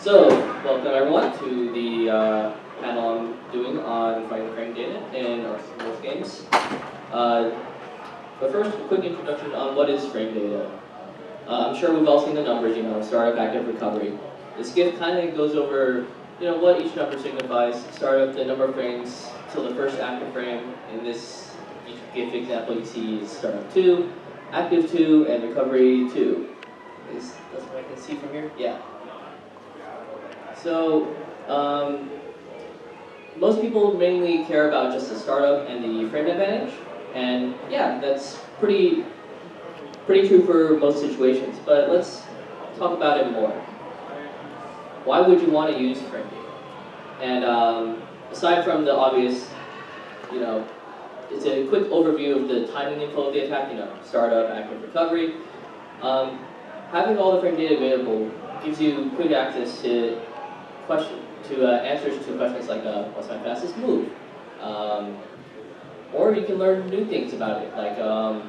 So, welcome everyone to the panel I'm doing on finding frame data in our sports games. But first, a quick introduction on what is frame data. I'm sure we've all seen the numbers, startup, active, recovery. This GIF kind of goes over, what each number signifies. Startup, the number of frames till the first active frame. In this GIF example, you see startup 2, active 2, and recovery 2. That's what I can see from here? Yeah. So, most people mainly care about just the startup and the frame advantage, and yeah, that's pretty true for most situations. But let's talk about it more. Why would you want to use frame data? And aside from the obvious, it's a quick overview of the timing info of the attack. Startup, active, recovery. Having all the frame data available gives you quick access to answers to questions like what's my fastest move, or you can learn new things about it, like oh,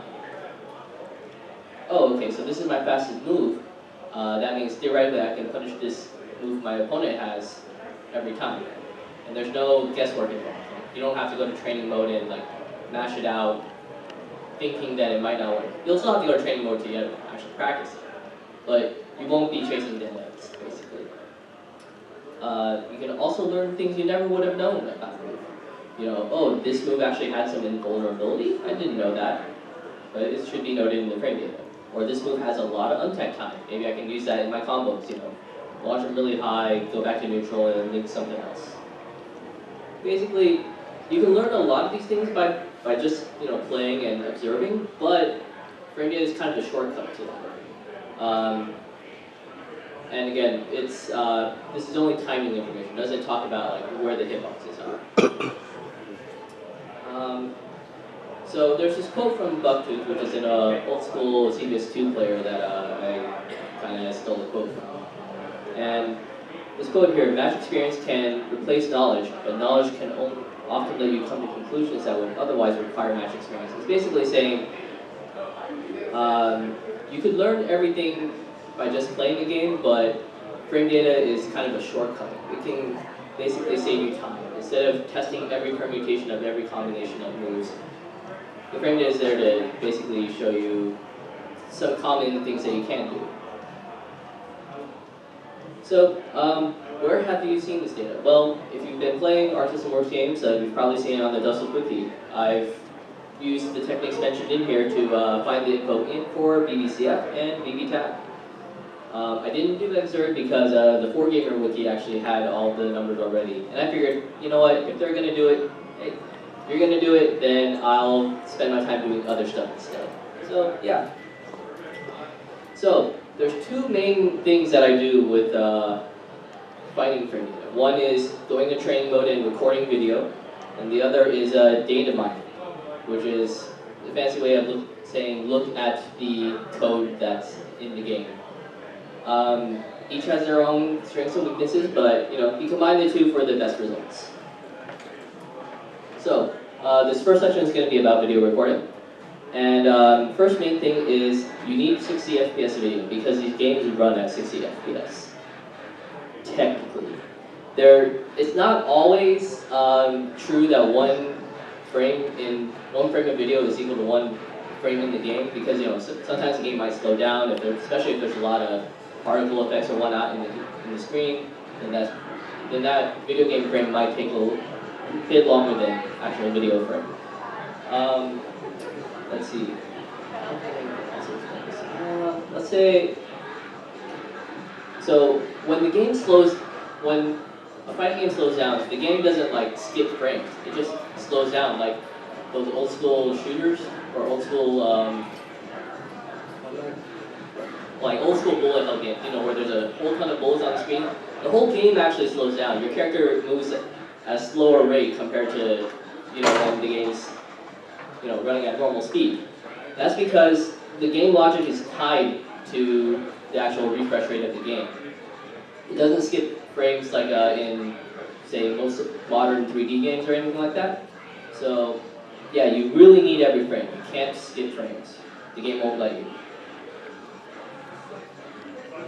okay, so this is my fastest move. That means theoretically I can punish this move my opponent has every time, and there's no guesswork involved. You don't have to go to training mode and mash it out, thinking that it might not work. You'll still have to go to training mode to actually practice it, but you won't be chasing deadheads, basically. You can also learn things you never would have known about the move. Oh, this move actually had some invulnerability? I didn't know that, but it should be noted in the frame data. Or this move has a lot of untech time. Maybe I can use that in my combos, launch it really high, go back to neutral, and then link something else. Basically, you can learn a lot of these things by just playing and observing, but frame data is kind of a shortcut to that. And again, this is only timing information. It doesn't talk about where the hitboxes are. So there's this quote from Bucktooth, which is an old school CBS2 player that I kind of stole the quote from. And this quote here: "Match experience can replace knowledge, but knowledge can often let you come to conclusions that would otherwise require match experience." It's basically saying you could learn everything by just playing the game, but frame data is kind of a shortcut. It can basically save you time. Instead of testing every permutation of every combination of moves, the frame data is there to basically show you some common things that you can do. So, where have you seen this data? Well, if you've been playing Arc System Works games, you've probably seen it on the Dustle Wiki. I've used the techniques mentioned in here to find the info in for BBCF and BBTAC. I didn't do Xrd because the 4Gamer wiki actually had all the numbers already. And I figured, you know what, if they're going to do it, hey, if you're going to do it, then I'll spend my time doing other stuff instead. So, yeah. So, there's two main things that I do with finding frame data. One is going to training mode and recording video, and the other is data mining, which is a fancy way of saying look at the code that's in the game. Each has their own strengths and weaknesses, but you combine the two for the best results. So this first section is going to be about video recording, and first main thing is you need 60 FPS video because these games run at 60 FPS. Technically, it's not always true that one frame of video is equal to one frame in the game, because sometimes the game might slow down especially if there's a lot of particle effects or whatnot in the screen, then that video game frame might take a little bit longer than actual video frame. Let's see. Let's say, so when a fighting game slows down, the game doesn't skip frames. It just slows down, like those old school shooters or old school old school bullet hell games, where there's a whole ton of bullets on the screen. The whole game actually slows down. Your character moves at a slower rate compared to, when the game's, running at normal speed. That's because the game logic is tied to the actual refresh rate of the game. It doesn't skip frames like in, say, most modern 3D games or anything like that. So, yeah, you really need every frame. You can't skip frames. The game won't let you.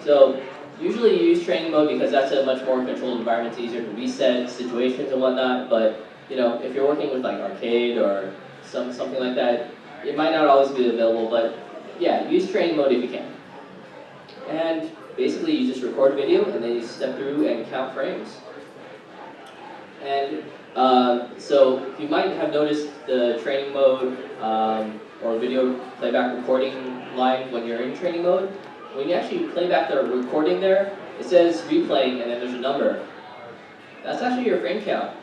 So Usually you use training mode because that's a much more controlled environment. It's easier to reset situations and whatnot. But if you're working with like arcade or something like that, it might not always be available. But yeah, use training mode if you can. And basically, you just record video and then you step through and count frames. And so you might have noticed the training mode or video playback recording line when you're in training mode. When you actually play back the recording there, it says replaying and then there's a number. That's actually your frame count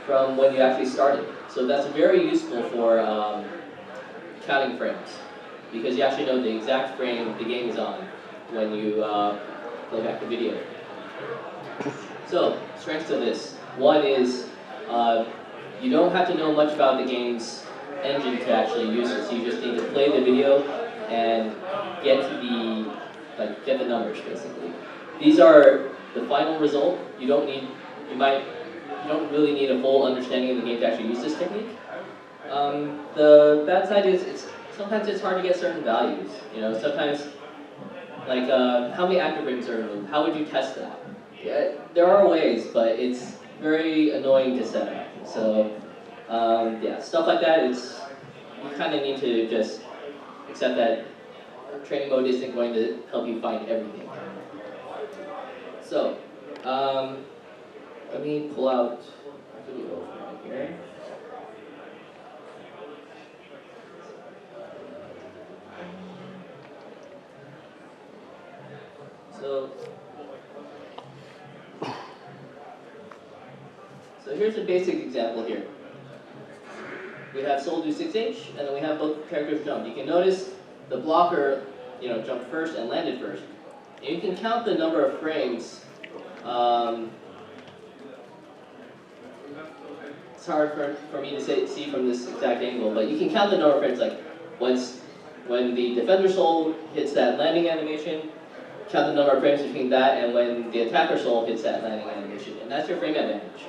from when you actually started. So that's very useful for counting frames because you actually know the exact frame the game is on when you play back the video. So, strengths of this. One is you don't have to know much about the game's engine to actually use it. So you just need to play the video and get the numbers basically. These are the final result. You don't really need a full understanding of the game to actually use this technique. The bad side is sometimes it's hard to get certain values. Sometimes like how many active frames are removed? How would you test that? Yeah, there are ways, but it's very annoying to set up. So yeah, stuff like that. You kind of need to just accept that training mode isn't going to help you find everything. So let me pull out a video right here. So here's a basic example here. We have Soul do 6H, and then we have both characters jump. You can notice the blocker, jumped first and landed first. And you can count the number of frames. It's hard for me to see from this exact angle, but you can count the number of frames, like when the defender soul hits that landing animation, count the number of frames between that and when the attacker soul hits that landing animation, and that's your frame advantage.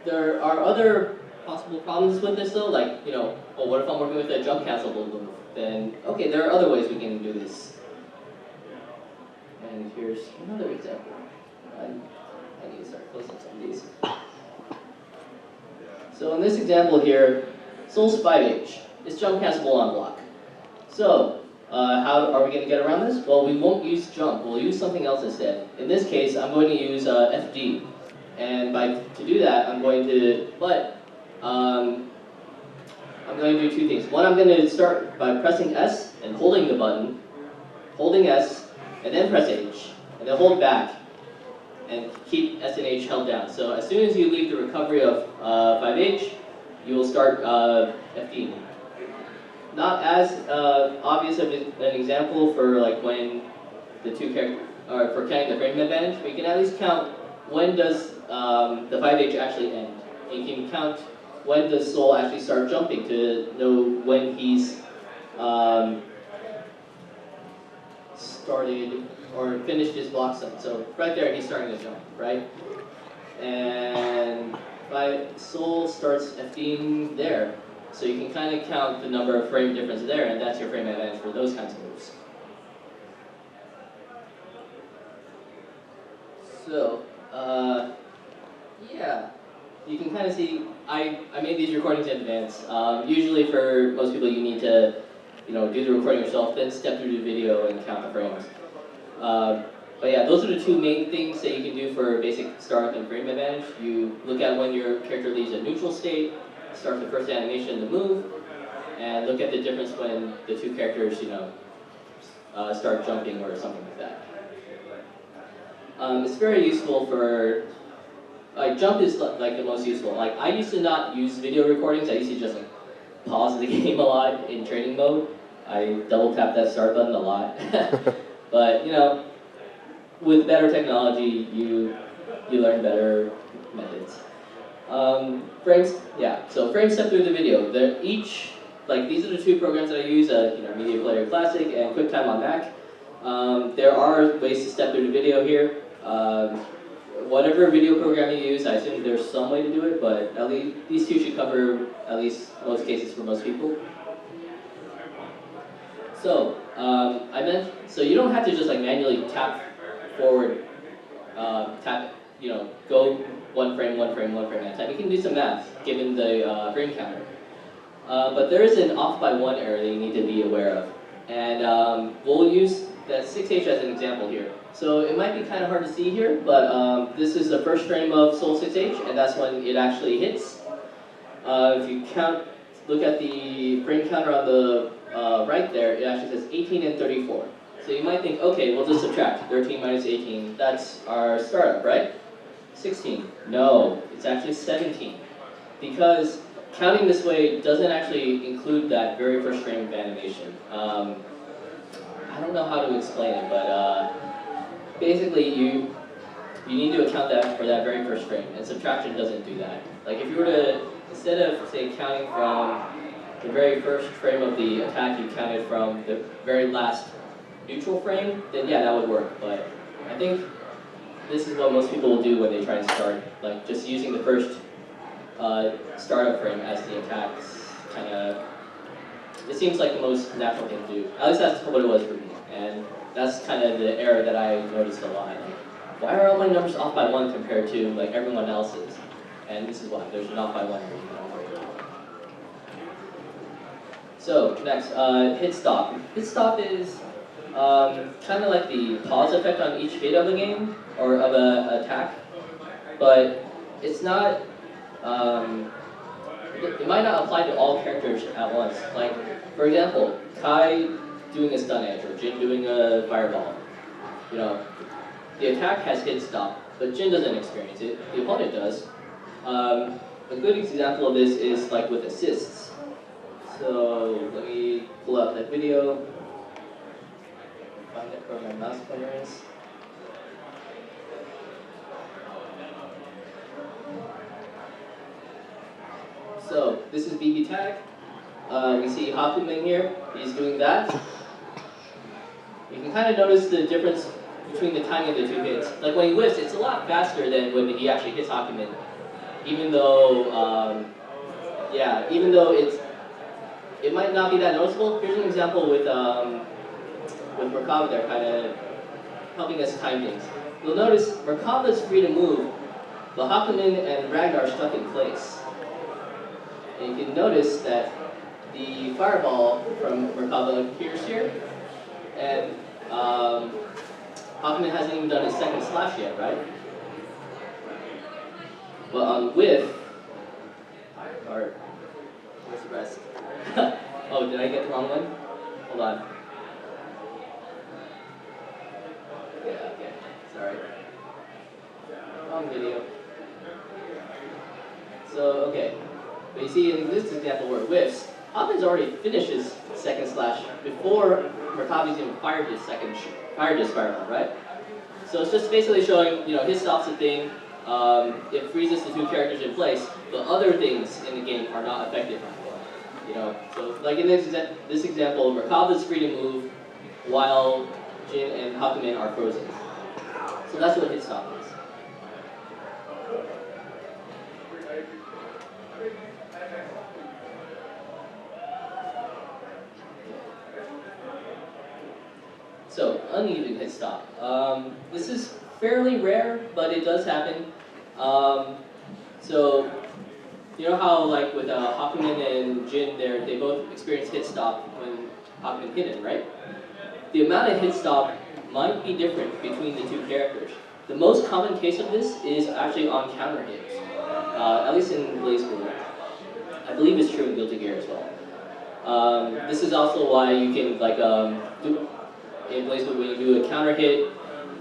There are other possible problems with this though, like, what if I'm working with a jump cancelable move? Then, okay, there are other ways we can do this. And here's another example. I need to start closing some of these. So in this example here, Soul's 5H. It's jump cancelable on block. So, how are we going to get around this? Well, we won't use jump. We'll use something else instead. In this case, I'm going to use FG. And to do that, I'm going to do two things. One, I'm going to start by pressing S and holding the button, holding S, and then press H, and then hold back, and keep S and H held down. So as soon as you leave the recovery of 5H, you will start FD. Not as obvious of an example for like when the two characters, or for counting the frame advantage, but you can at least count when does the 5H actually end. You can count when does Soul actually start jumping to know when he's started or finished his block sum. So right there, he's starting to jump, right? And Soul starts FDing there. So you can kind of count the number of frame difference there, and that's your frame advantage for those kinds of moves. So, yeah, you can kind of see, I made these recordings in advance. Usually for most people you need to, do the recording yourself, then step through the video and count the frames. But yeah, those are the two main things that you can do for basic startup and frame advantage. You look at when your character leaves a neutral state, start the first animation of the move, and look at the difference when the two characters, start jumping or something like that. It's very useful for, jump is like the most useful. Like, I used to not use video recordings. I used to just pause the game a lot in training mode. I double tap that start button a lot. But with better technology, you learn better methods. Frames, yeah. So frames step through the video. They're each, these are the two programs that I use, Media Player Classic and QuickTime on Mac. There are ways to step through the video here. Whatever video program you use, I assume there's some way to do it, but at least these two should cover at least most cases for most people. So, So you don't have to just like manually tap forward, go one frame at a time. You can do some math given the frame counter. But there is an off by one error that you need to be aware of. And we'll use that 6H as an example here. So it might be kind of hard to see here, but this is the first frame of Soul 6H, and that's when it actually hits. If you look at the frame counter on the right there, it actually says 18 and 34. So you might think, okay, we'll just subtract 13 minus 18. That's our startup, right? 16. No, it's actually 17. Because counting this way doesn't actually include that very first frame of animation. I don't know how to explain it, but basically you need to account that for that very first frame, and subtraction doesn't do that. Like if you were to, instead of say counting from the very first frame of the attack, you counted from the very last neutral frame, then yeah, that would work. But I think this is what most people will do when they try to start, like just using the first startup frame as the attacks. Kind of, it seems like the most natural thing to do. At least that's what it was for me, and that's kind of the error that I noticed a lot. Like, why are all my numbers off by one compared to like everyone else's? And this is why there's an off by one reason. So next, hit stop. Hit stop is kind of like the pause effect on each hit of a game or of an attack, but it's not. It might not apply to all characters at once. Like, for example, Kai doing a stun edge or Jin doing a fireball. You know, the attack has hit stop, but Jin doesn't experience it. The opponent does. A good example of this is like with assists. So let me pull up that video. Find it where my mouse pointer is. So this is BB tag. We see Hakumen here. He's doing that. You can kind of notice the difference between the timing of the two hits. Like when he whiffs, it's a lot faster than when he actually hits Hakumen. Even though, even though it might not be that noticeable. Here's an example with Merkava there, kind of helping us time things. You'll notice Merkava's free to move, but Hakumen and Ragnar are stuck in place. And you can notice that the fireball from Merkava appears here, and Hakumen hasn't even done his second slash yet, right? But on whiff, or where's the rest? Oh, did I get the wrong one? Hold on. Yeah, okay, sorry. Wrong video. So, okay. But you see in this example where it whiffs, Hakumen's already finished his second slash before Merkavi's even fired his fireball, right? So it's just basically showing, his stop's a thing. It freezes the two characters in place, but other things in the game are not affected by it. So like in this example, Merkava's free to move while Jin and Hakumen are frozen. So that's what hit stop is. So, uneven hit stop. This is fairly rare, but it does happen. So, you know how like with Hakumen and Jin there, they both experience hit stop when Hakumen hit it, right? The amount of hit stop might be different between the two characters. The most common case of this is actually on counter hits, at least in BlazBlue. I believe it's true in Guilty Gear as well. This is also why you can like do in BlazBlue when you do a counter hit,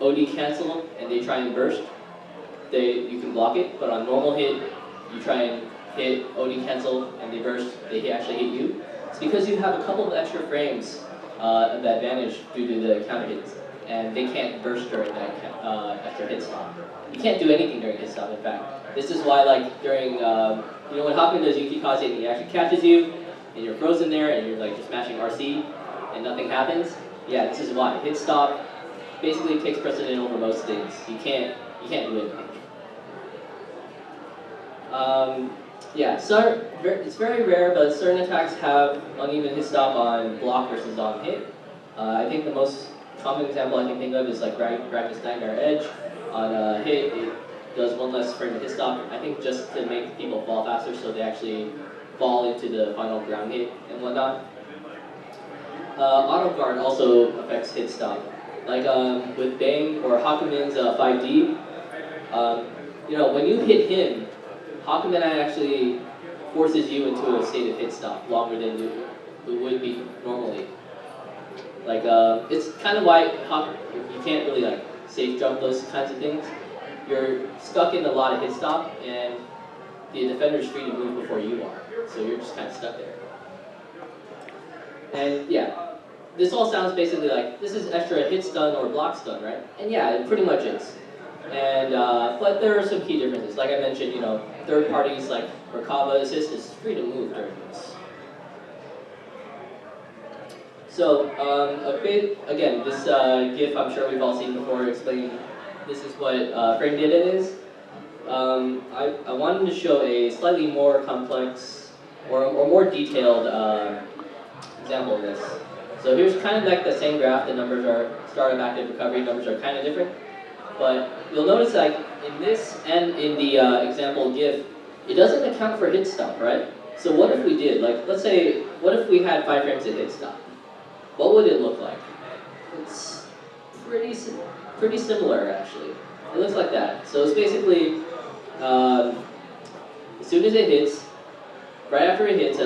OD cancel, and they try and burst. You can block it, but on normal hit, you try and hit OD cancel and they burst. They actually hit you. It's because you have a couple of extra frames of advantage due to the counter hits, and they can't burst during that extra hit stop. You can't do anything during hit stop. In fact, this is why like during when Hakumen does Yuki Kaze and he actually catches you, and you're frozen there, and you're like just mashing RC, and nothing happens. Yeah, this is why hit stop basically takes precedent over most things. You can't do anything. It's very rare, but certain attacks have uneven hit stop on block versus on hit. I think the most common example I can think of is like Ragnar's Nightmare Edge. On a hit, it does one less frame of hit stop. I think just to make people fall faster, so they actually fall into the final ground hit and whatnot. Auto guard also affects hit stop. Like with Bang or Hakumen's 5D, when you hit him, Hakumen actually forces you into a state of hit stop longer than it would be normally. Like it's kind of why you can't really like safe jump those kinds of things. You're stuck in a lot of hit stop, and the defender's free to move before you are, so you're just kind of stuck there. And yeah, this all sounds basically like this is extra hit stun or block stun, right? And yeah, it pretty much is. And but there are some key differences. Like I mentioned, third parties like Merkava Assist is free to move during this. So a bit again, this GIF I'm sure we've all seen before explaining this is what frame data is. I wanted to show a slightly more complex or more detailed example of this. So here's kind of like the same graph. The numbers are startup, active, recovery. Numbers are kind of different, but you'll notice like in this and in the example GIF, it doesn't account for hit stop, right? So what if we did? Like, let's say, what if we had 5 frames at hit stop? What would it look like? It's pretty similar, actually. It looks like that. So it's basically, as soon as it hits, right after it hits,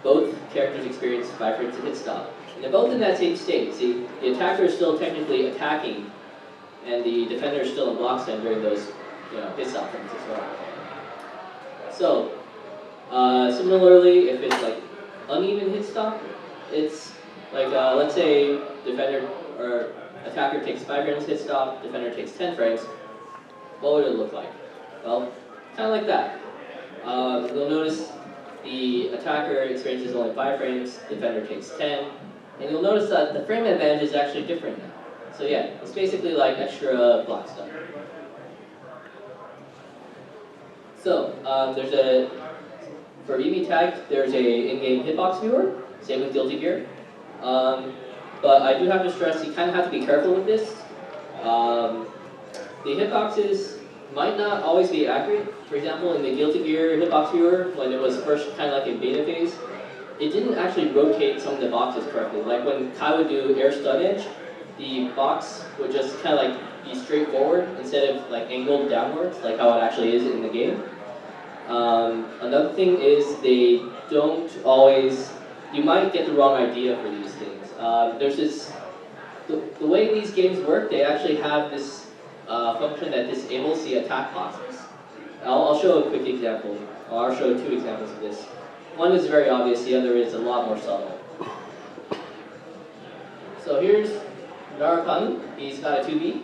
both characters experience 5 frames of hit stop. And they're both in that same state. See, the attacker is still technically attacking, and the defender is still in block stun during those hit stop frames as well. So, similarly, if it's like uneven hit stop, it's like, let's say defender or attacker takes 5 frames hit stop, defender takes 10 frames. What would it look like? Well, kind of like that. You'll notice the attacker experiences only 5 frames, defender takes 10, and you'll notice that the frame advantage is actually different now. So yeah, it's basically like extra block stuff. So for EV tag, there's a in-game hitbox viewer. Same with Guilty Gear. But I do have to stress, you kind of have to be careful with this. The hitboxes might not always be accurate. For example, in the Guilty Gear hitbox viewer, when it was first kind of like in beta phase, it didn't actually rotate some of the boxes correctly. Like when Kai would do air stun edge, the box would just kind of like be straightforward instead of like angled downwards, like how it actually is in the game. Another thing is they don't always, you might get the wrong idea for these things. There's this, the way these games work, they actually have this function that disables the attack boxes. I'll show a quick example. I'll show 2 examples of this. One is very obvious, the other is a lot more subtle. So here's Narukami, he's got a 2B,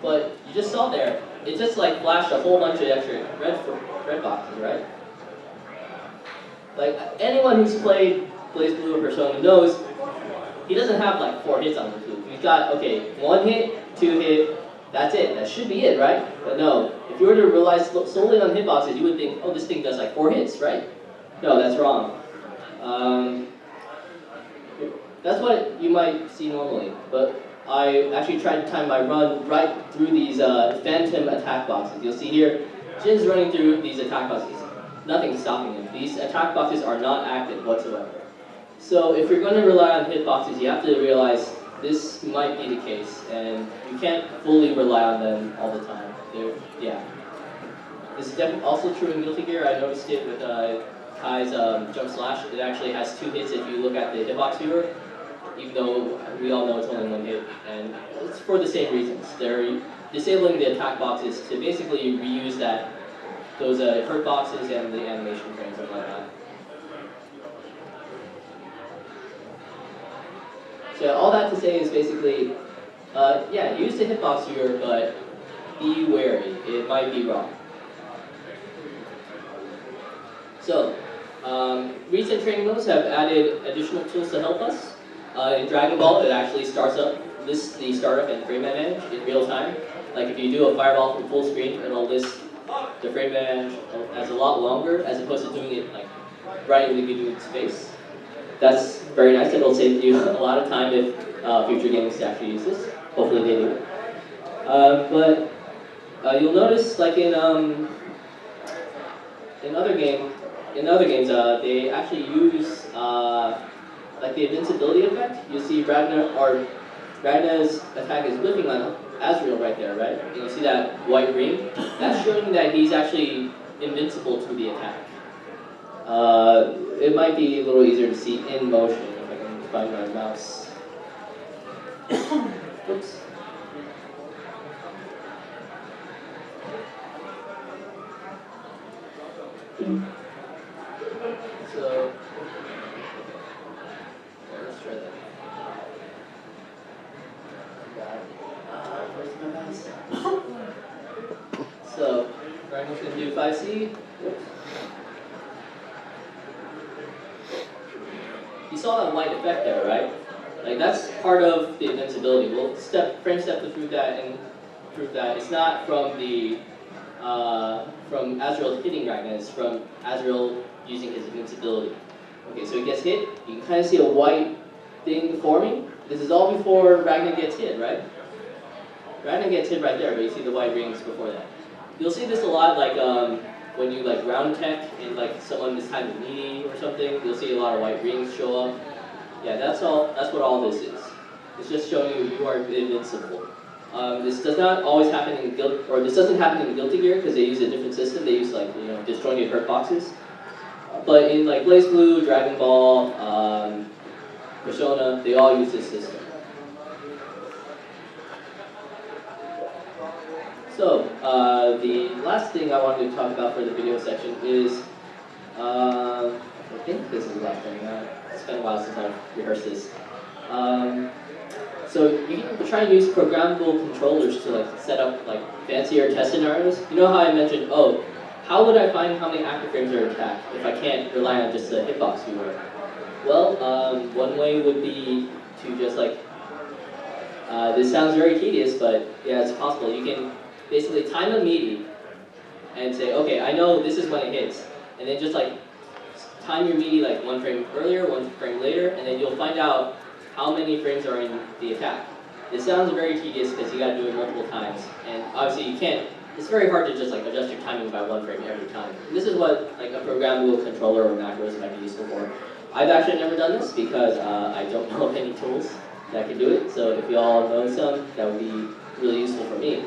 but you just saw there, it just like flashed a whole bunch of extra red boxes, right? Like anyone who's played BlazBlue or Persona knows he doesn't have like 4 hits on the blue. He's got, okay, 1 hit, 2 hit, that's it. That should be it, right? But no, if you were to rely solely on hitboxes, you would think, oh, this thing does like 4 hits, right? No, that's wrong. That's what you might see normally, but I actually tried to time my run right through these phantom attack boxes. You'll see here, Jin's running through these attack boxes. Nothing's stopping him. These attack boxes are not active whatsoever. So if you're going to rely on hitboxes, you have to realize this might be the case, and you can't fully rely on them all the time. Yeah. This is definitely also true in Guilty Gear. I noticed it with Kai's jump slash. It actually has 2 hits if you look at the hitbox viewer, even though we all know it's only 1 hit. And it's for the same reasons. They're disabling the attack boxes to basically reuse those hurt boxes and the animation frames and whatnot. So all that to say is basically, yeah, use the hitbox viewer, but be wary. It might be wrong. So, recent training modes have added additional tools to help us. In Dragon Ball, it actually lists the startup and frame advantage in real time. Like if you do a fireball from full screen, it'll list the frame advantage as a lot longer, as opposed to doing it like right in the beginning space. that's very nice. It'll save you a lot of time if future games actually use this. Hopefully they do. But you'll notice, like in other games, they actually use like the invincibility effect. You see Ragna's attack is whipping on Azrael right there, right? And you see that white ring. That's showing that he's actually invincible to the attack. It might be a little easier to see in motion if I can find my mouse. Oops. So, let's try that. Where's my mouse? So, I'm just going to do 5C. Whoops. You saw that white effect there, right? Like that's part of the invincibility. We'll frame step through that and prove that it's not from the from Azrael hitting Ragnar, it's from Azrael using his invincibility. Okay, so he gets hit. You can kind of see a white thing forming. This is all before Ragnar gets hit, right? Ragnar gets hit right there, but you see the white rings before that. You'll see this a lot, like when you like round tech and like someone is kind of needy or something. You'll see a lot of white rings show up. Yeah, that's all. That's what all this is. It's just showing you are invincible. This does not always happen in Guild, or this doesn't happen in Guilty Gear because they use a different system. They use like disjointed hurt boxes. But in like Blaze Blue, Dragon Ball, Persona, they all use this system. So the last thing I wanted to talk about for the video section is, I think this is the last thing. It's been a while since I've rehearsed this. So you can try and use programmable controllers to like set up like fancier test scenarios. You know how I mentioned, oh, how would I find how many active frames are attacked if I can't rely on just the hitbox viewer? Well, one way would be to just like, this sounds very tedious, but yeah, it's possible. You can basically time a meaty and say, okay, I know this is when it hits, and then just like time your meaty like 1 frame earlier, 1 frame later, and then you'll find out how many frames are in the attack. It sounds very tedious because you got to do it multiple times, and obviously you can't. It's very hard to just like adjust your timing by 1 frame every time. And this is what like a programmable controller or macros might be useful for. I've actually never done this because I don't know of any tools that can do it. So if you all know some, that would be really useful for me.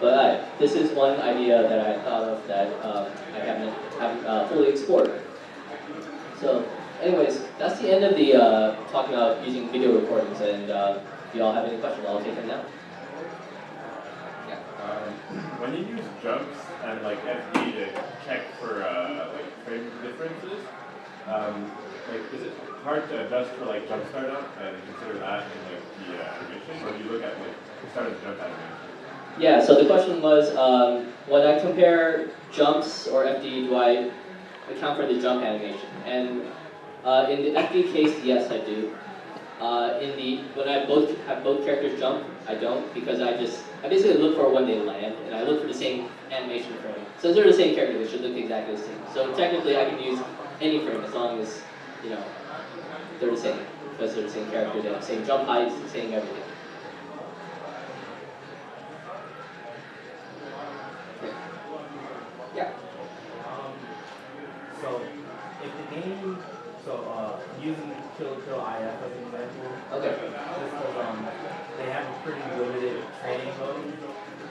But this is one idea that I thought of that I haven't fully explored. So, anyways, that's the end of the talking about using video recordings. And if you all have any questions, I'll take them now. Yeah. When you use jumps and like FD to check for like frame differences, like is it hard to adjust for like jump startup and consider that in like the animation, or do you look at like the start of the jump animation? Yeah, so the question was, when I compare jumps or FD, do I account for the jump animation? And in the FD case, yes, I do. When I have both characters jump, I don't, because I basically look for when they land, and I look for the same animation frame. Since they're the same character, they should look exactly the same. So technically, I can use any frame as long as they're the same, because they're the same character, they have the same jump heights, the same everything. Yeah. So, if the game, using Kill IF as an example, Okay. They have a pretty limited training mode,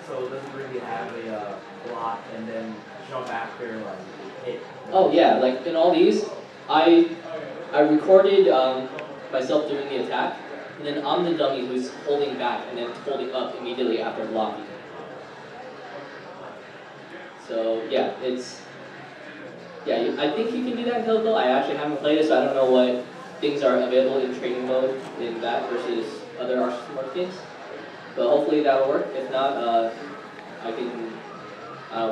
so it doesn't really have a block and then jump after like hit. Oh yeah, like in all these, I recorded myself doing the attack, and then I'm the dummy who's holding back and then holding up immediately after blocking. So yeah, I think you can do that in Hillville. I actually haven't played it, so I don't know what things are available in training mode in that versus other Arc Smart games. But hopefully that'll work. If not, we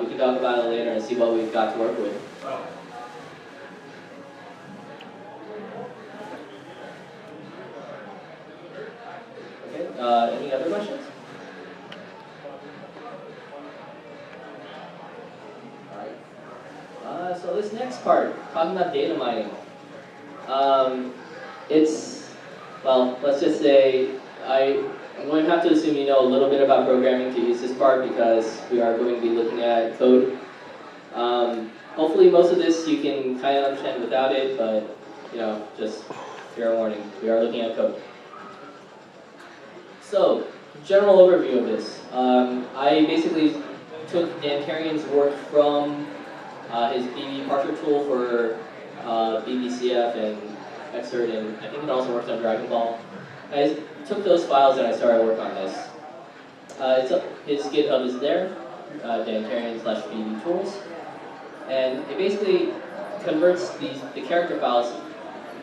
can talk about it later and see what we've got to work with. Okay. Any other questions? So this next part, talking about data mining. It's, well, let's just say I'm going to have to assume you know a little bit about programming to use this part because we are going to be looking at code. Hopefully most of this you can kind of understand without it, but you know, just fair warning, we are looking at code. So, general overview of this. I basically took Dan Carrion's work from his BB parser tool for BBCF and Xert, and I think it also works on Dragon Ball. I took those files and I started work on this. His GitHub is there, Dan Carrion /BB tools, and it basically converts the character files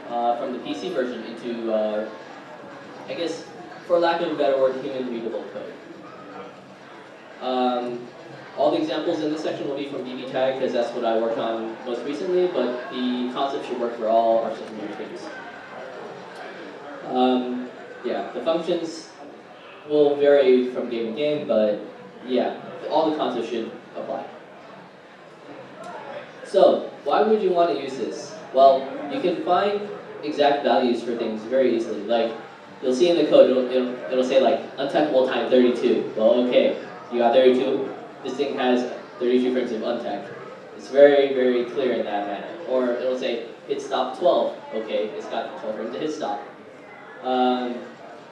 from the PC version into, I guess, for lack of a better word, human-readable code. All the examples in this section will be from BBTag because that's what I worked on most recently, but the concept should work for all our system interfaces. Yeah, the functions will vary from game to game, but yeah, all the concepts should apply. So, why would you want to use this? Well, you can find exact values for things very easily. Like, you'll see in the code, it'll say like, untechable time 32. Well, okay, you got 32, this thing has 32 frames of untech. It's very, very clear in that manner. Or it'll say, hit stop 12. Okay, it's got 12 frames of hit stop.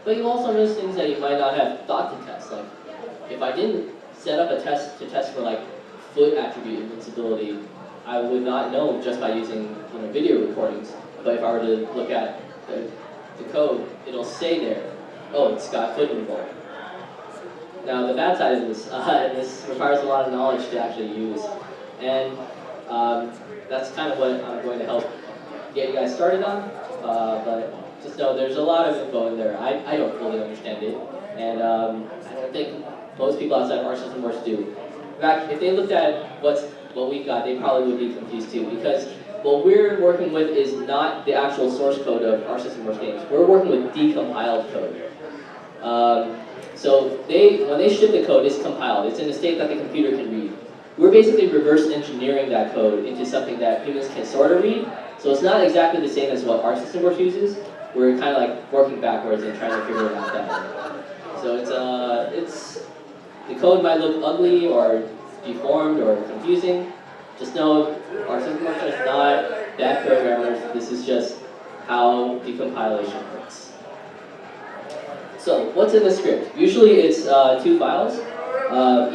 But you'll also notice things that you might not have thought to test. Like, if I didn't set up a test to test for like foot attribute invincibility, I would not know just by using video recordings. But if I were to look at the code, it'll say there, oh, it's got foot involved. Now the bad side of this, this requires a lot of knowledge to actually use, and that's kind of what I'm going to help get you guys started on. But just know there's a lot of info in there. I don't fully understand it, and I don't think most people outside of our system works do. In fact, if they looked at what we've got, they probably would be confused too, because what we're working with is not the actual source code of our system works games. We're working with decompiled code. So when they ship the code, it's compiled. It's in a state that the computer can read. We're basically reverse engineering that code into something that humans can sort of read. So it's not exactly the same as what our system works uses. We're kind of like working backwards and trying to figure it out that way. So the code might look ugly or deformed or confusing. Just know our system works is not bad programmers. This is just how decompilation works. So what's in the script? Usually it's 2 files.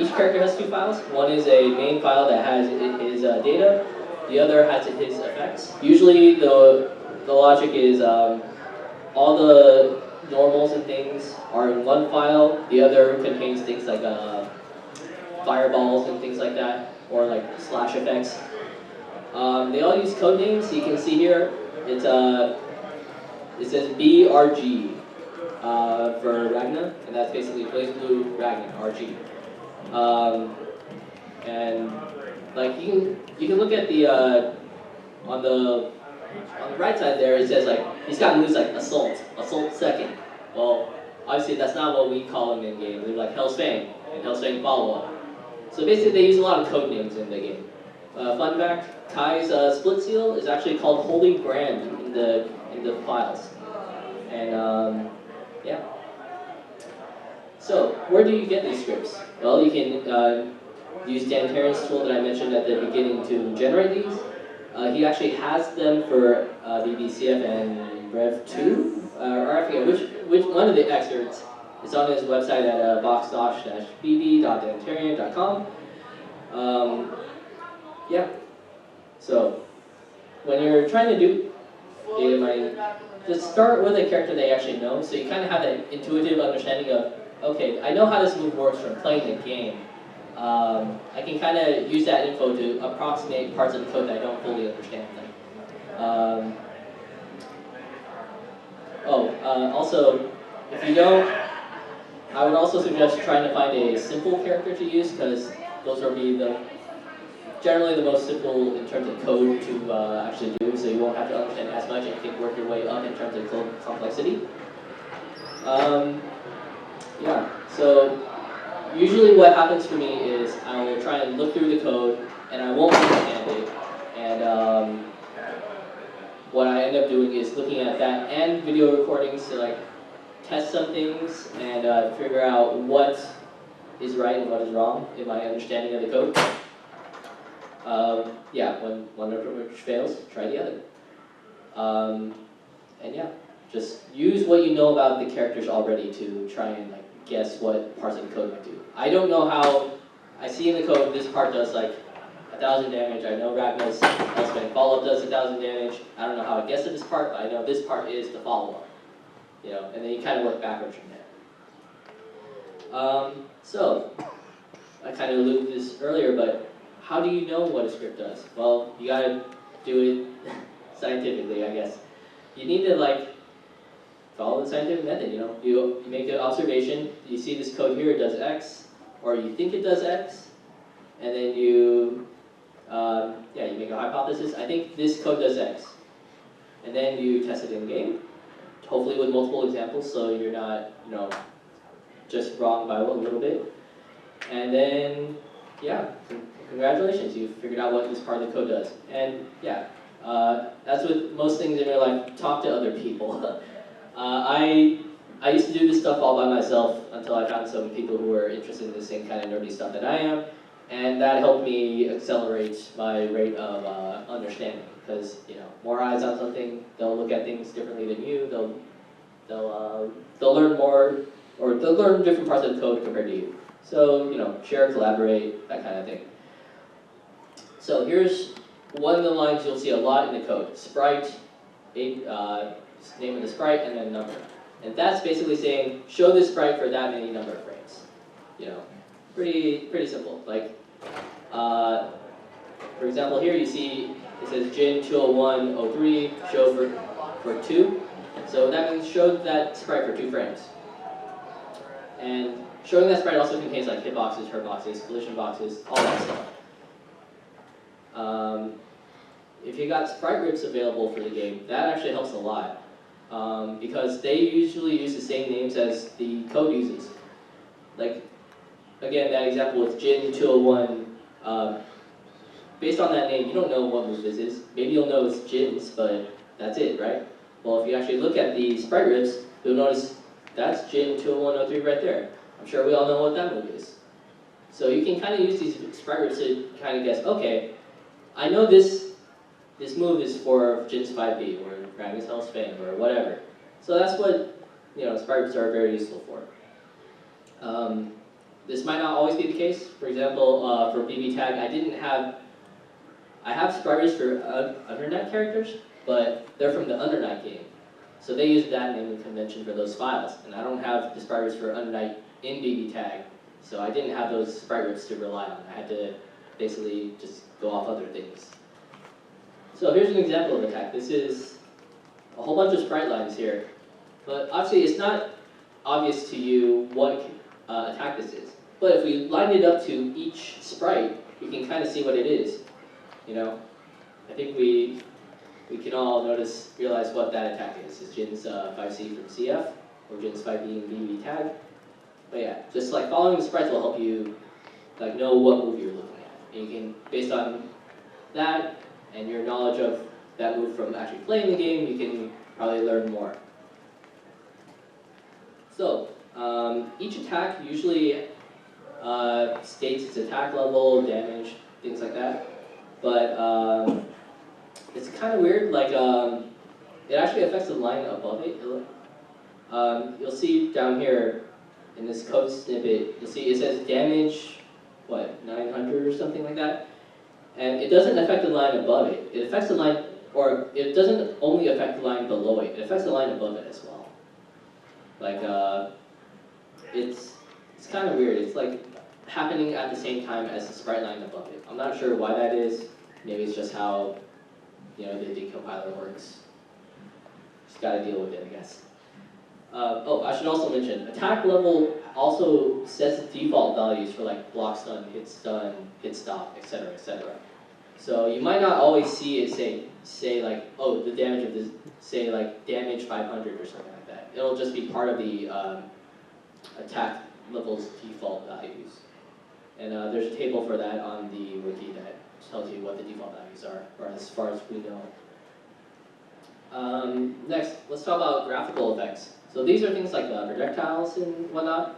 Each character has 2 files. One is a main file that has his data. The other has his effects. Usually the logic is all the normals and things are in one file. The other contains things like fireballs and things like that, or like slash effects. They all use code names. You can see here it says BRG for Ragna, and that's basically Blaze Blue Ragna RG. And like you can look at the on the right side there, it says like he's got moves like assault second. Well, obviously that's not what we call them in game. They're like Hell's Fang and Hell's Fang follow up. So basically they use a lot of code names in the game. Fun fact: Kai's split seal is actually called Holy Brand in the files. And yeah. So where do you get these scripts? Well, you can use Dan Terran's tool that I mentioned at the beginning to generate these. He actually has them for BBCF and Rev 2, or I forget which one of the excerpts. It's on his website at box-bb.danterian.com. Yeah. So when you're trying to do data mining, just start with a character that you actually know, so you kind of have that intuitive understanding of, okay, I know how this move works from playing the game. I can kind of use that info to approximate parts of the code that I don't fully understand. Also, if you don't, I would also suggest trying to find a simple character to use, because those will be generally the most simple in terms of code to actually do, so you won't have to understand as much and you can work your way up in terms of code complexity. Yeah, so usually what happens for me is I will try and look through the code and I won't understand it, and what I end up doing is looking at that and video recordings to like test some things and figure out what is right and what is wrong in my understanding of the code. Yeah, when one approach fails, try the other. And yeah, just use what you know about the characters already to try and like guess what parts of the code might do. I don't know how, I see in the code this part does like 1,000 damage. I know Ragnar's Elspeth follow-up does 1,000 damage. I don't know how I guessed at this part, but I know this part is the follow-up. You know, and then you kind of work backwards from there. So, I kind of alluded to this earlier, but how do you know what a script does? Well, you gotta do it scientifically, I guess. You need to like follow the scientific method, you know. You make an observation, you see this code here, it does X, or you think it does X, and then you make a hypothesis. I think this code does X. And then you test it in game, hopefully with multiple examples, so you're not, you know, just wrong by a little bit. And then, yeah, congratulations, you've figured out what this part of the code does. And yeah, that's with most things in your life, talk to other people. I used to do this stuff all by myself until I found some people who were interested in the same kind of nerdy stuff that I am, and that helped me accelerate my rate of understanding. Because you know, more eyes on something, they'll look at things differently than you. They'll learn more, or they'll learn different parts of the code compared to you. So you know, share, collaborate, that kind of thing. So here's one of the lines you'll see a lot in the code: sprite, name of the sprite, and then number. And that's basically saying, show this sprite for that many number of frames. You know, pretty simple. Like, for example, here you see it says Jin 20103 show for 2. So that means show that sprite for 2 frames. And showing that sprite also contains like hitboxes, hurtboxes, collision boxes, all that stuff. If you got sprite rips available for the game, that actually helps a lot. Because they usually use the same names as the code uses. Like, again, that example with Jin 201, based on that name, you don't know what move this is. Maybe you'll know it's Jin's, but that's it, right? Well, if you actually look at the sprite rips, you'll notice that's Jin 20103 right there. I'm sure we all know what that move is. So you can kind of use these sprite rips to kind of guess, okay, I know this move is for Jin's 5B, or Dragon's Hell's Fang, or whatever. So that's what, you know, sprite rips are very useful for. This might not always be the case. For example, for BB Tag, I have sprite rips for Undernight characters, but they're from the Undernight game. So they use that naming convention for those files. And I don't have the sprite rips for Undernight in BB Tag, so I didn't have those sprite rips to rely on. I had to basically just go off other things. So here's an example of attack. This is a whole bunch of sprite lines here. But obviously it's not obvious to you what attack this is. But if we line it up to each sprite, you can kind of see what it is. You know, I think we can all realize what that attack is. It's Jin's 5C from CF, or Jin's 5B in BB Tag. But yeah, just like following the sprites will help you like know what move you're looking at. And you can, based on that and your knowledge of that move from actually playing the game, you can probably learn more. So, each attack usually states its attack level, damage, things like that. But it's kind of weird, like it actually affects the line above it. You'll see down here in this code snippet, you'll see it says damage, 900 or something like that. And it doesn't affect the line above it. It affects the line, or it doesn't only affect the line below it, it affects the line above it as well. Like, it's kind of weird. It's like happening at the same time as the sprite line above it. I'm not sure why that is. Maybe it's just how, you know, the decompiler works. Just gotta deal with it, I guess. I should also mention, attack level also sets default values for like block stun, hit stop, etc., etc. So you might not always see it say like, oh, the damage of this, say like damage 500 or something like that. It'll just be part of the attack level's default values. And there's a table for that on the wiki that tells you what the default values are, or as far as we know. Next, let's talk about graphical effects. So these are things like projectiles and whatnot.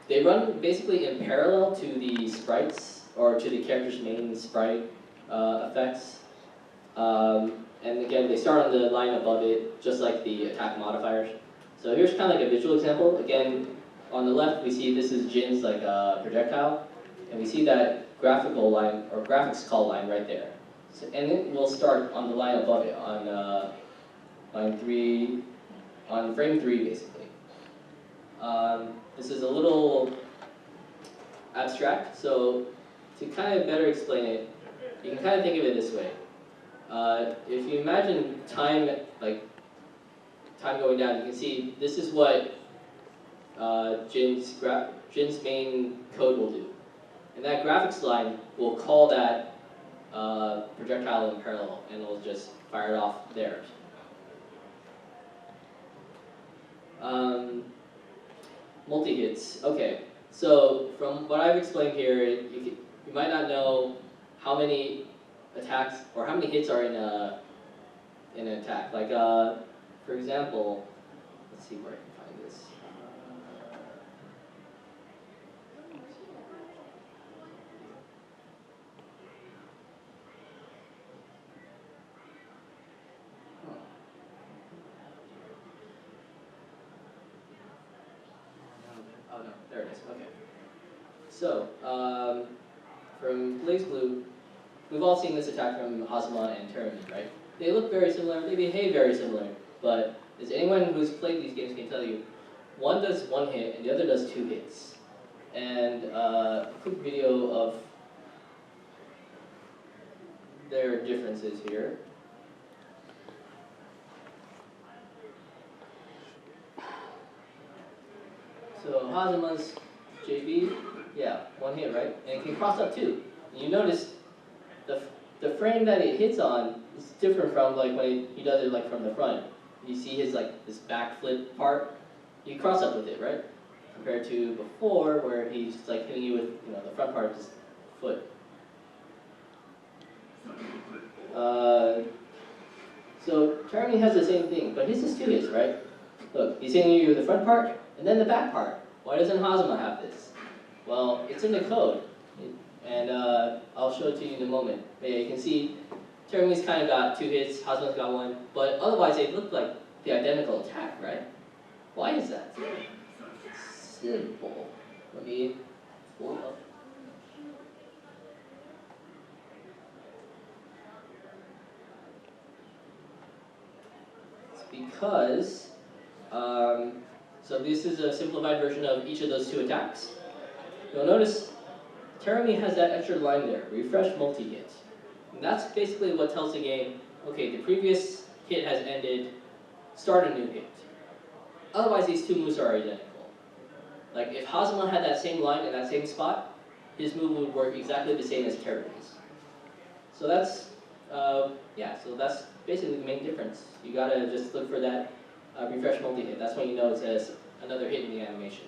They run basically in parallel to the sprites, or to the character's main sprite effects. And again, they start on the line above it, just like the attack modifiers. So here's kind of like a visual example. Again, on the left, we see this is Jin's like projectile, and we see that graphical line, or graphics call line right there. So, and then we'll start on the line above it, on line 3, on frame 3 basically. This is a little abstract, so to kind of better explain it, you can kind of think of it this way. If you imagine time, like time going down, you can see this is what Jin's main code will do. And that graphics line will call that projectile in parallel, and it'll just fire it off there. Multi-hits. Okay, so from what I've explained here, you might not know how many attacks or how many hits are in an attack. Like, for example, let's see where I can find this. Oh no, there it is. Okay. So, from Blaze Blue, we've all seen this attack from Hazama and Terramin, right? They look very similar, they behave very similar, but as anyone who's played these games can tell you, one does 1 hit and the other does 2 hits. And a quick video of their differences here. So Hazama's JB, yeah, 1 hit, right? And it can cross up 2. And you notice the frame that it hits on is different from like when he does it like from the front. You see his like this backflip part, you cross up with it, right? Compared to before where he's just like hitting you with, you know, the front part of his foot. So Charmy has the same thing, but his is 2 hits, right? Look, he's hitting you with the front part and then the back part. Why doesn't Hazama have this? Well, it's in the code, and I'll show it to you in a moment. But yeah, you can see Termin's kind of got 2 hits, Hazama's got 1, but otherwise they look like the identical attack, right? Why is that? Simple. Let me pull it up. It's because, so this is a simplified version of each of those 2 attacks. You'll notice Terami has that extra line there, refresh multi-hit. And that's basically what tells the game, okay, the previous hit has ended, start a new hit. Otherwise, these 2 moves are identical. Like, if Hazama had that same line in that same spot, his move would work exactly the same as Terami's. So that's, yeah, so that's basically the main difference. You gotta just look for that refresh multi-hit. That's when you know it says another hit in the animation.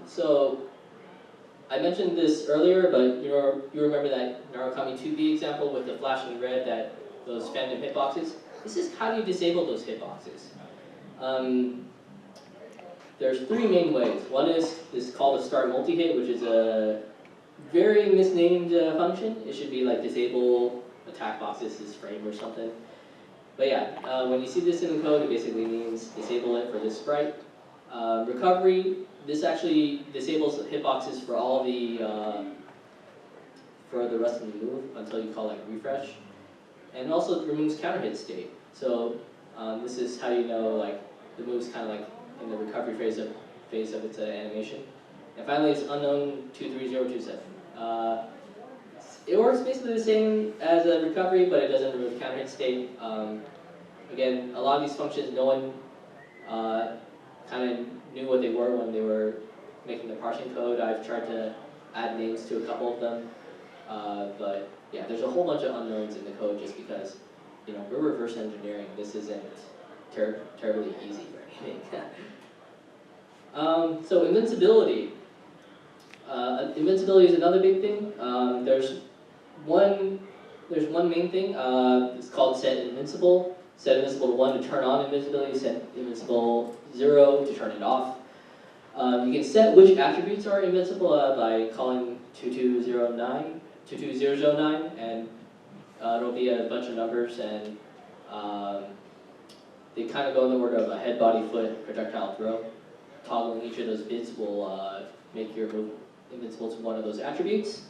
So, I mentioned this earlier, but you remember that Narukami 2B example with the flashing red, those phantom hitboxes? This is how do you disable those hitboxes. There's 3 main ways. One is called a start multi-hit, which is a very misnamed function. It should be like disable attack boxes is frame or something. But yeah, when you see this in the code, it basically means disable it for this sprite. Recovery, this actually disables hitboxes for all the for the rest of the move until you call like refresh, and also it removes counter hit state. So this is how you know like the move's kind of like in the recovery phase of its animation. And finally, it's unknown 23027. It works basically the same as a recovery, but it doesn't remove counter hit state. Again, a lot of these functions, no one kind of knew what they were when they were making the parsing code. I've tried to add names to a couple of them, but yeah, there's a whole bunch of unknowns in the code just because, you know, we're reverse engineering. This isn't terribly easy or anything. So invincibility. Invincibility is another big thing. There's one there's one main thing. It's called set invincible. Set invincible to 1 to turn on invincibility. Set invincible 0 to turn it off. You can set which attributes are invincible by calling 2209, and it'll be a bunch of numbers, and they kind of go in the order of a head, body, foot, projectile, throw. Toggling each of those bits will make your move invincible to one of those attributes.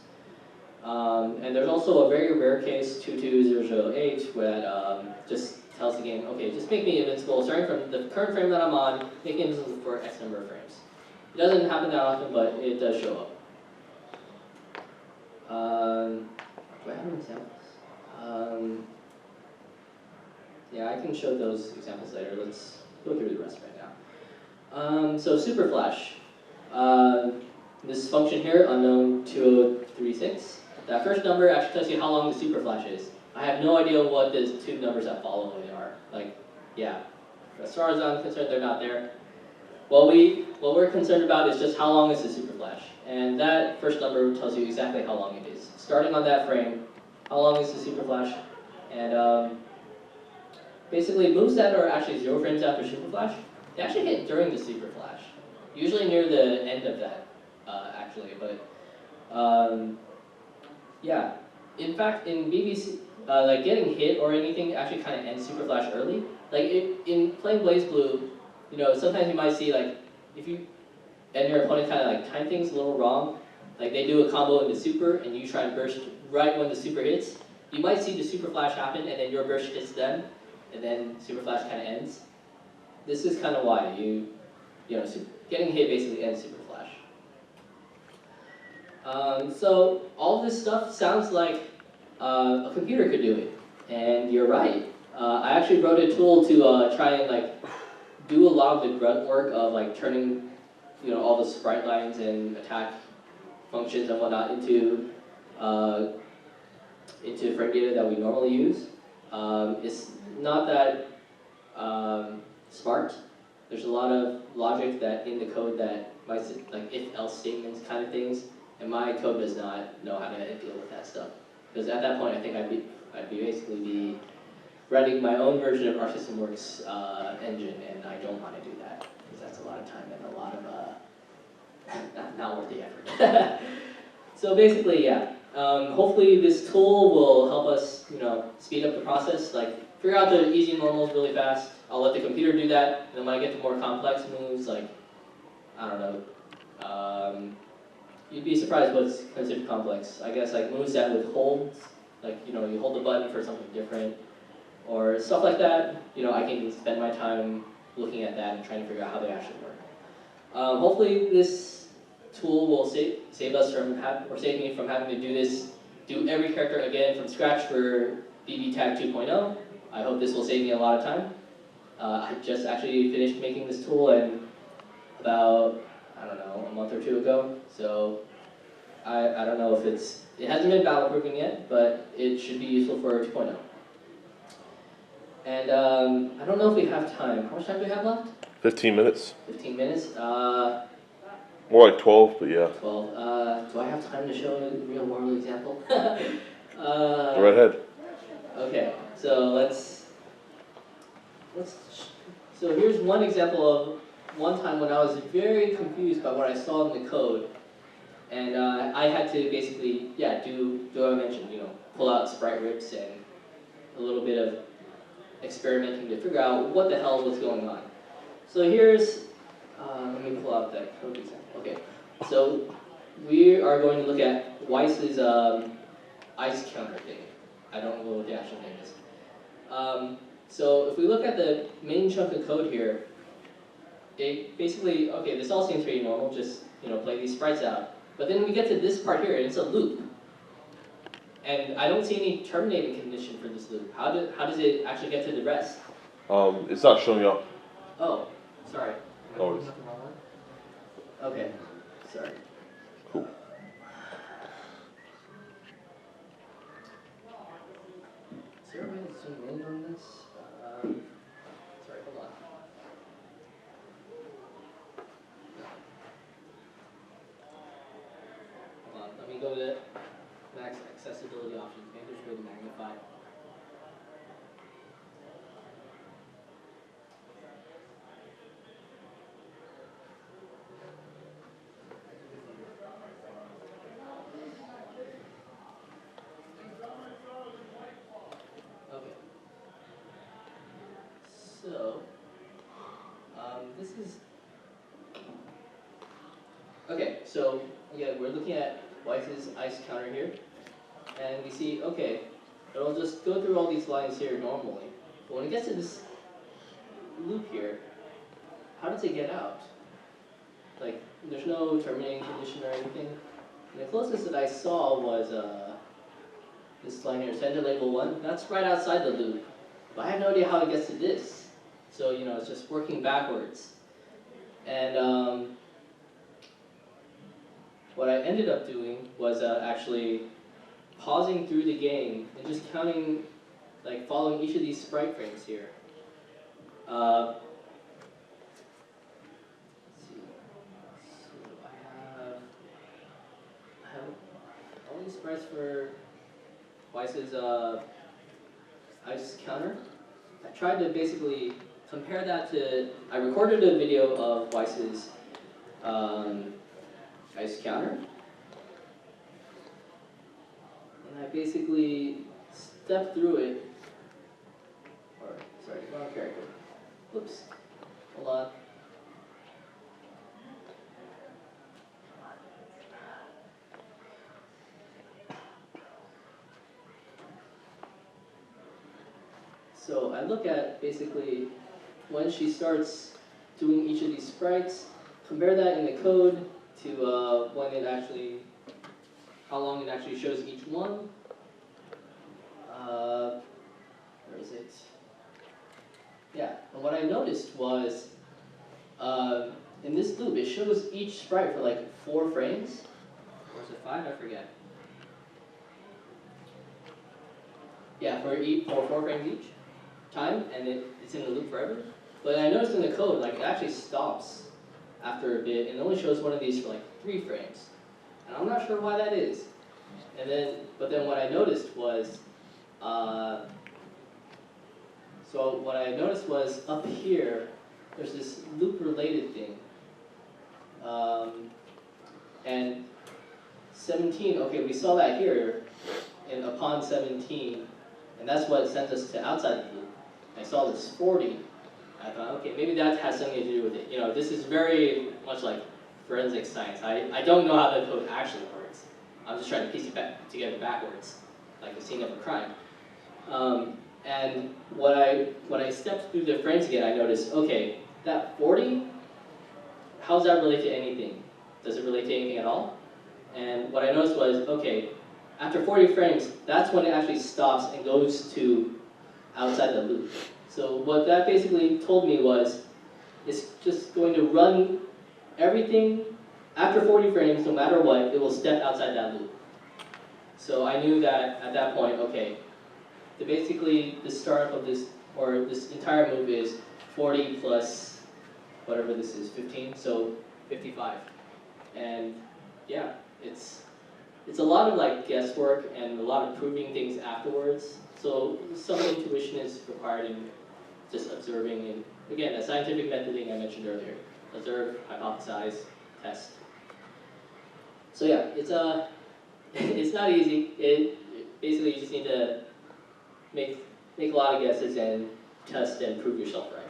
And there's also a very rare case, 22008, where just tells the game, okay, just make me invincible, starting from the current frame that I'm on, make me invincible for X number of frames. It doesn't happen that often, but it does show up. Do I have any examples? Yeah, I can show those examples later. Let's go through the rest right now. So super flash. This function here, unknown 2036. That first number actually tells you how long the super flash is. I have no idea what the two numbers that follow it are. Like, yeah, as far as I'm concerned, they're not there. What we're concerned about is just how long is the super flash, and that first number tells you exactly how long it is. Starting on that frame, how long is the super flash, and basically moves that are actually 0 frames after super flash, they actually hit during the super flash, usually near the end of that, actually. But yeah, in fact, in BBC, like getting hit or anything actually kind of ends super flash early. Like in playing Blaze Blue, you know, sometimes you might see like if you and your opponent kind of like time things a little wrong, like they do a combo into super and you try and burst right when the super hits, you might see the super flash happen and then your burst hits them, and then super flash kind of ends. This is kind of why you know, getting hit basically ends super flash. So all this stuff sounds like a computer could do it, and you're right. I actually wrote a tool to try and like do a lot of the grunt work of like turning, you know, all the sprite lines and attack functions and whatnot into frame data that we normally use. It's not that smart. There's a lot of logic that in the code that might, like if-else statements kind of things, and my code does not know how to deal with that stuff. Because at that point, I think I'd be basically be writing my own version of our system works engine, and I don't want to do that because that's a lot of time and a lot of not worth the effort. So basically, yeah. Hopefully, this tool will help us, you know, speed up the process. Like figure out the easy normals really fast. I'll let the computer do that, and then when I get to more complex moves, like I don't know, you'd be surprised what's considered complex. I guess like moves that with holds, like you know, you hold the button for something different, or stuff like that. You know, I can spend my time looking at that and trying to figure out how they actually work. Hopefully, this tool will save us from or save me from having to do every character again from scratch for BBTag 2.0. I hope this will save me a lot of time. I just actually finished making this tool and about, I don't know, a month or two ago. So I don't know if it hasn't been battle proofing yet, but it should be useful for 2.0. And I don't know if we have time. How much time do we have left? 15 minutes. 15 minutes? More like 12, but yeah. 12. Do I have time to show a real world example? Go right ahead. Okay, so so here's one example of one time when I was very confused by what I saw in the code, and I had to basically, yeah, do what I mentioned, you know, pull out sprite rips and a little bit of experimenting to figure out what the hell was going on. So here's, let me pull out that code example. Okay, so we are going to look at Weiss's ice counter thing. I don't know what the actual name is. So if we look at the main chunk of code here, it basically, okay, this all seems pretty normal, just, you know, play these sprites out. But then we get to this part here, and it's a loop. And I don't see any terminating condition for this loop. How does it actually get to the rest? It's not showing up. Oh, sorry. Oh, Okay, sorry. cool. Is there a way to zoom in on this? Sorry, hold on. Hold on, let me go to max accessibility options. Maybe there's a way to magnify this is... Okay, so again, we're looking at Weiss's ice counter here, and we see, okay, it'll just go through all these lines here normally. But when it gets to this loop here, how does it get out? Like, there's no terminating condition or anything. And the closest that I saw was this line here, sender label 1. That's right outside the loop. But I have no idea how it gets to this. So, you know, it's just working backwards. And what I ended up doing was actually pausing through the game and just counting, like following each of these sprite frames here. Let's see. So I have all these sprites for Weiss's ice counter. I tried to basically compare that to, I recorded a video of Weiss's ice counter. And I basically stepped through it, or sorry, wrong character. Oops, hold on. So I look at basically when she starts doing each of these sprites, compare that in the code to when it actually, how long it actually shows each one. Where is it? Yeah, and what I noticed was in this loop, it shows each sprite for like 4 frames. Or is it 5? I forget. Yeah, for 4 frames each time, and it's in the loop forever. But I noticed in the code, like it actually stops after a bit, and it only shows one of these for like 3 frames. And I'm not sure why that is. And then, but then what I noticed was, so what I noticed was up here, there's this loop-related thing. And 17, okay, we saw that here, in upon 17, and that's what sent us to outside the loop. I saw this 40. I thought, okay, maybe that has something to do with it. You know, this is very much like forensic science. I don't know how the code actually works. I'm just trying to piece it back together backwards, like a scene of a crime. And when I stepped through the frames again, I noticed, okay, that 40, how does that relate to anything? Does it relate to anything at all? And what I noticed was, okay, after 40 frames, that's when it actually stops and goes to outside the loop. So what that basically told me was, it's just going to run everything after 40 frames, no matter what, it will step outside that loop. So I knew that at that point, okay, basically the startup of this, or this entire move is 40 plus whatever this is, 15, so 55. And yeah, it's a lot of like guesswork and a lot of proving things afterwards. So some intuition is required in just observing, and again, a scientific methoding I mentioned earlier. Observe, hypothesize, test. So yeah, it's not easy. Basically you just need to make a lot of guesses and test and prove yourself right.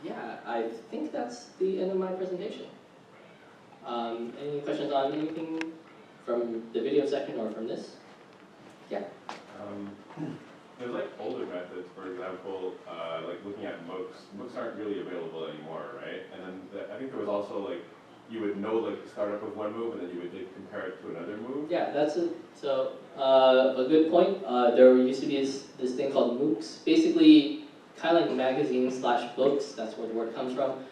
Yeah, I think that's the end of my presentation. Any questions on anything from the video section or from this? Yeah. There's like older methods, for example, like looking at MOOCs. MOOCs aren't really available anymore, right? And then I think there was also like, you would know like the startup of one move and then you would like, compare it to another move. Yeah, that's a good point. There used to be this thing called MOOCs, basically kind of like magazines/books, that's where the word comes from.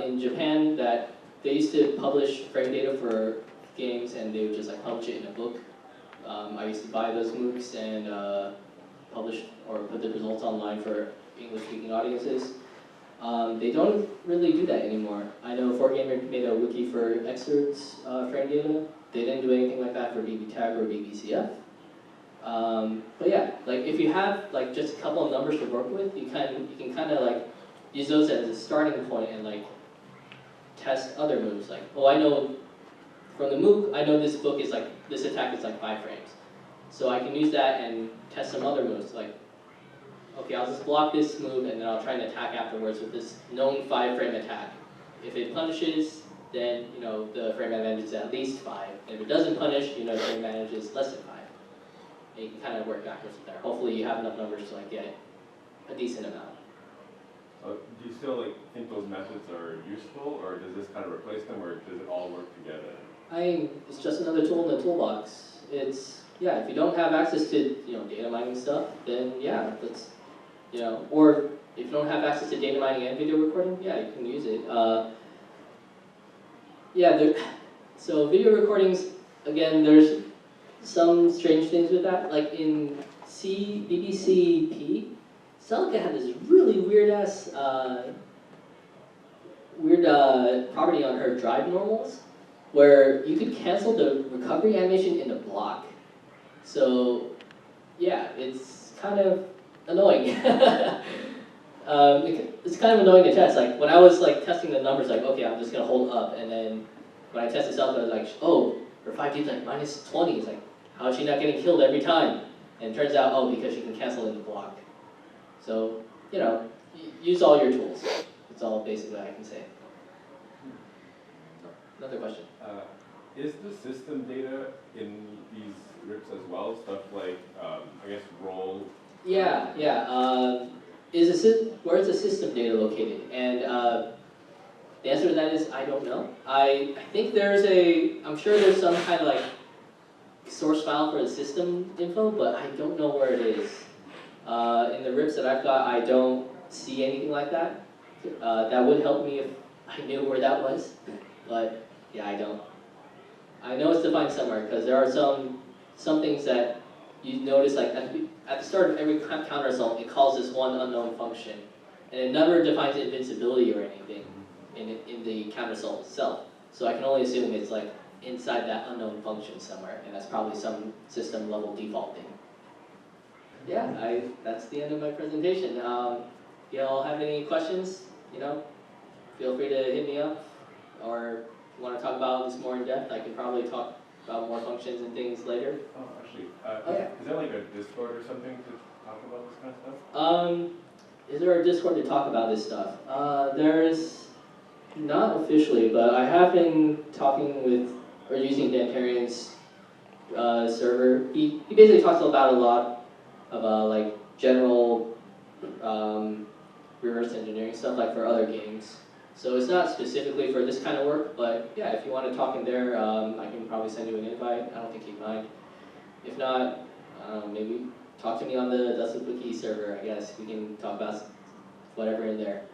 In Japan, that they used to publish frame data for games and they would just like publish it in a book. I used to buy those MOOCs and publish or put the results online for English-speaking audiences. They don't really do that anymore. I know 4Gamer made a wiki for excerpts frame data. They didn't do anything like that for BBTag or BBCF. But yeah, like if you have like just a couple of numbers to work with, you can kind of like use those as a starting point and like test other moves. Like, oh, I know from the MOOC, I know this book is like, this attack is like 5 frames. So I can use that and test some other moves. Like, okay, I'll just block this move and then I'll try and attack afterwards with this known 5-frame attack. If it punishes, then the frame advantage is at least 5. And if it doesn't punish, the frame advantage is less than 5. And you can kind of work backwards from there. Hopefully you have enough numbers to get a decent amount. Do you still think those methods are useful, or does this kind of replace them, or does it all work together? It's just another tool in the toolbox. It's if you don't have access to data mining stuff, then that's or if you don't have access to data mining and video recording, you can use it. So video recordings, again, there's some strange things with that. Like in BBCP, Celica had this really weird-ass property on her drive normals, where you could cancel the recovery animation in a block. So, it's kind of annoying. It's kind of annoying to test. Like when I was testing the numbers, okay, I'm just gonna hold up, and then when I test this out, I was like, oh, her 5D's minus 20. It's like, how is she not getting killed every time? And it turns out, oh, because she can cancel in the block. So, use all your tools. That's all basically I can say. Another question. Is the system data in these rips as well? Stuff like, I guess, roll? Where's the system data located? And the answer to that is I don't know. I think I'm sure there's some kind of source file for the system info, but I don't know where it is. In the rips that I've got, I don't see anything like that. That would help me if I knew where that was, but I don't. I know it's defined somewhere because there are some things that you notice at the start of every counter assault, it calls this one unknown function, and it never defines invincibility or anything in the counter assault itself. So I can only assume it's inside that unknown function somewhere, and that's probably some system level default thing. That's the end of my presentation. Y'all have any questions? Feel free to hit me up, or if you want to talk about this more in depth, I can probably talk about more functions and things later. Oh, actually, is there a Discord or something to talk about this kind of stuff? Is there a Discord to talk about this stuff? There's not officially, but I have been talking with or using Dantarian's server. He basically talks about a lot of general reverse engineering stuff for other games. So it's not specifically for this kind of work, but if you want to talk in there, I can probably send you an invite. I don't think he'd mind. If not, maybe talk to me on the Dustin Wiki server, I guess. We can talk about whatever in there.